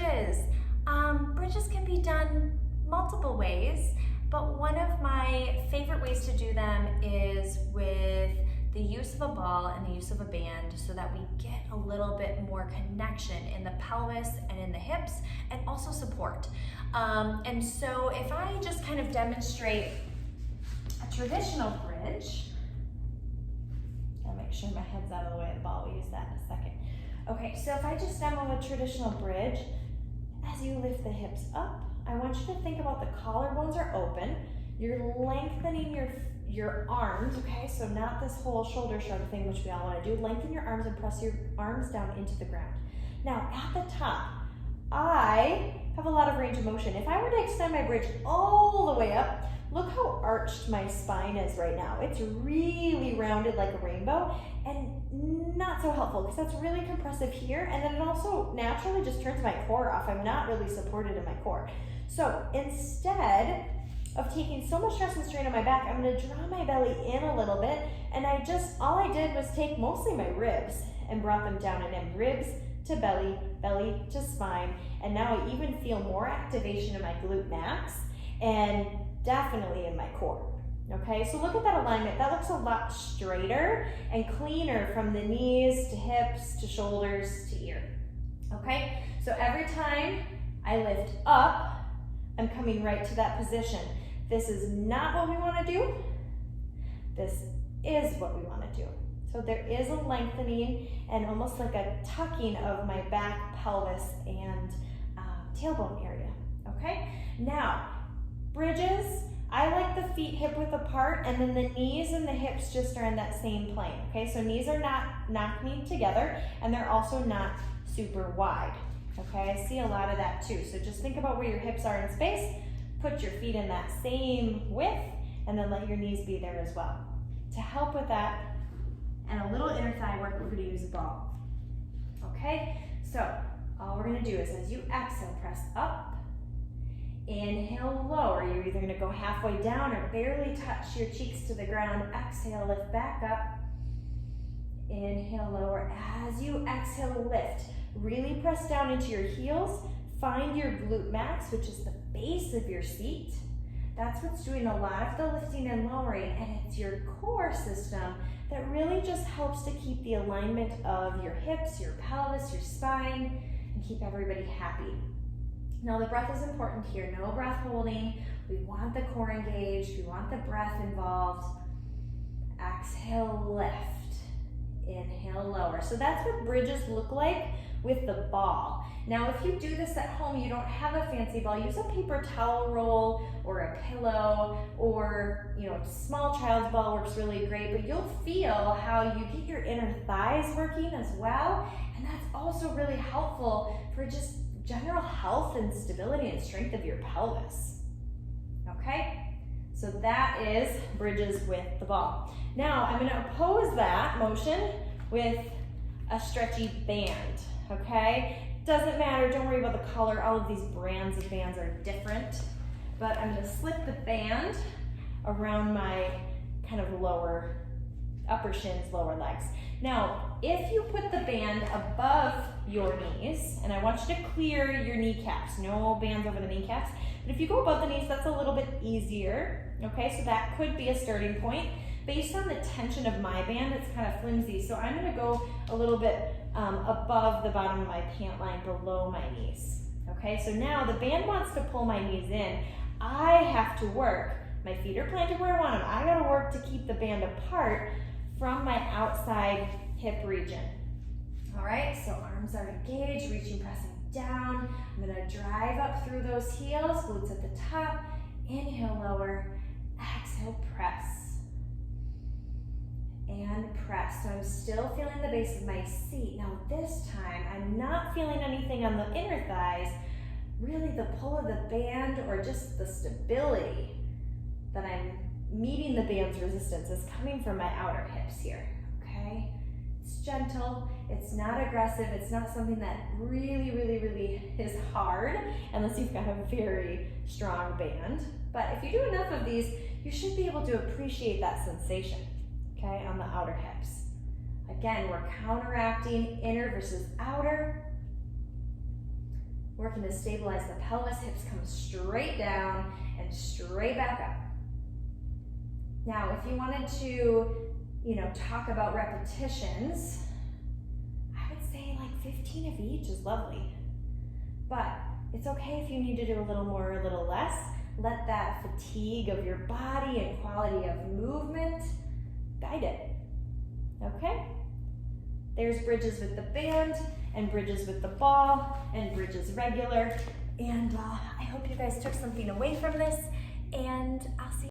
bridges. Bridges can be done multiple ways, but one of my favorite ways to do them is with the use of a ball and the use of a band, so that we get a little bit more connection in the pelvis and in the hips, and also support. And so if I just kind of demonstrate a traditional bridge, I'll make sure my head's out of the way of the ball, we'll use that in a second. Okay, so if I just demo a traditional bridge, as you lift the hips up, I want you to think about the collarbones are open. You're lengthening your arms, okay? So not this whole shoulder shrug thing, which we all want to do. Lengthen your arms and press your arms down into the ground. Now, at the top, I have a lot of range of motion. If I were to extend my bridge all the way up, look how arched my spine is right now. It's really rounded like a rainbow, and not so helpful because that's really compressive here, and then it also naturally just turns my core off. I'm not really supported in my core. So instead of taking so much stress and strain on my back, I'm gonna draw my belly in a little bit, and all I did was take mostly my ribs and brought them down and in. Ribs to belly, belly to spine, and now I even feel more activation in my glute max, and definitely in my core. Okay, so look at that alignment. That looks a lot straighter and cleaner from the knees to hips to shoulders to ear. Okay, so every time I lift up, I'm coming right to that position. This is not what we want to do. This is what we want to do. So there is a lengthening and almost like a tucking of my back, pelvis, and tailbone area. Okay, now bridges, I like the feet hip width apart, and then the knees and the hips just are in that same plane. Okay, so knees are not knock-kneed together, and they're also not super wide. Okay, I see a lot of that too. So just think about where your hips are in space, put your feet in that same width, and then let your knees be there as well. To help with that, and a little inner thigh work, we're gonna use a ball. Okay, so all we're gonna do is as you exhale, press up, inhale, lower. You're either gonna go halfway down or barely touch your cheeks to the ground. Exhale, lift back up. Inhale, lower. As you exhale, lift. Really press down into your heels. Find your glute max, which is the base of your seat. That's what's doing a lot of the lifting and lowering, and it's your core system that really just helps to keep the alignment of your hips, your pelvis, your spine, and keep everybody happy. Now the breath is important here. No breath holding. We want the core engaged. We want the breath involved. Exhale, lift. Inhale, lower. So that's what bridges look like with the ball. Now if you do this at home, you don't have a fancy ball, use a paper towel roll or a pillow, or a small child's ball works really great, but you'll feel how you get your inner thighs working as well, and that's also really helpful for just general health and stability and strength of your pelvis. Okay, so that is bridges with the ball. Now I'm going to oppose that motion with a stretchy band. Okay, doesn't matter, don't worry about the color, all of these brands of bands are different, but I'm going to slip the band around my kind of upper shins, lower legs. Now, if you put the band above your knees, and I want you to clear your kneecaps, no bands over the kneecaps, but if you go above the knees, that's a little bit easier, okay? So that could be a starting point. Based on the tension of my band, it's kind of flimsy, so I'm gonna go a little bit above the bottom of my pant line, below my knees, okay? So now the band wants to pull my knees in. I have to work. My feet are planted where I want them. I gotta work to keep the band apart from my outside hip region. All right, so arms are engaged, reaching, pressing down. I'm gonna drive up through those heels, glutes at the top. Inhale, lower. Exhale, press. And press. So I'm still feeling the base of my seat. Now this time, I'm not feeling anything on the inner thighs. Really the pull of the band, or just the stability that I'm meeting the band's resistance, is coming from my outer hips here, okay? It's gentle, it's not aggressive, it's not something that really, really, really is hard unless you've got a very strong band. But if you do enough of these, you should be able to appreciate that sensation, okay, on the outer hips. Again, we're counteracting inner versus outer. working to stabilize the pelvis. Hips come straight down and straight back up. Now, if you wanted to, talk about repetitions, I would say like 15 of each is lovely. But it's okay if you need to do a little more or a little less. Let that fatigue of your body and quality of movement guide it. Okay? There's bridges with the band, and bridges with the ball, and bridges regular. And I hope you guys took something away from this, and I'll see you